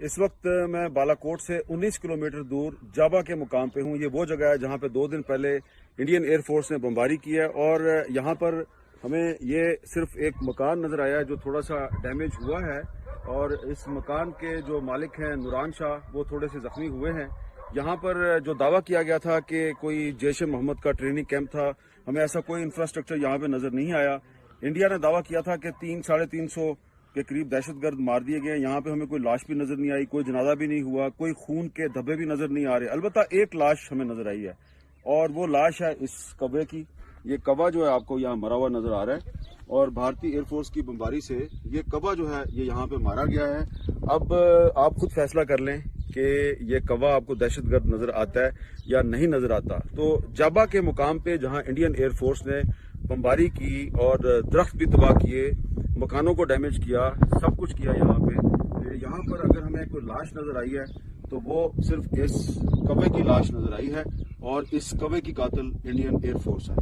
اس وقت میں بالاکوٹ سے 19 کلومیٹر دور جابا کے مقام پہ ہوں۔ یہ وہ جگہ ہے جہاں پہ 2 دن پہلے انڈین ایئر فورس نے بمباری کی ہے، اور یہاں پر ہمیں یہ صرف ایک مکان نظر آیا ہے جو تھوڑا سا ڈیمیج ہوا ہے، اور اس مکان کے جو مالک ہیں نوران شاہ، وہ تھوڑے سے زخمی ہوئے ہیں۔ یہاں پر جو دعویٰ کیا گیا تھا کہ کوئی جیش محمد کا ٹریننگ کیمپ تھا، ہمیں ایسا کوئی انفراسٹرکچر یہاں پہ نظر نہیں آیا۔ انڈیا نے دعویٰ کیا تھا کہ 300-350 کے قریب دہشت گرد مار دیے گئے۔ یہاں پہ ہمیں کوئی لاش بھی نظر نہیں آئی، کوئی جنازہ بھی نہیں ہوا، کوئی خون کے دھبے بھی نظر نہیں آ رہے۔ البتہ ایک لاش ہمیں نظر آئی ہے، اور وہ لاش ہے اس کوے کی۔ یہ کوہ جو ہے آپ کو یہاں مرا ہوا نظر آ رہا ہے، اور بھارتی ایئر فورس کی بمباری سے یہ کوہ جو ہے یہ یہاں پہ مارا گیا ہے۔ اب آپ خود فیصلہ کر لیں کہ یہ کوہ آپ کو دہشت گرد نظر آتا ہے یا نہیں نظر آتا۔ تو جابا کے مقام پہ جہاں انڈین ایئر فورس نے بمباری کی اور درخت بھی تباہ کیے، مکانوں کو ڈیمیج کیا، سب کچھ کیا یہاں پر اگر ہمیں کوئی لاش نظر آئی ہے تو وہ صرف اس کوے کی لاش نظر آئی ہے، اور اس کوے کی قاتل انڈین ایئر فورس ہے۔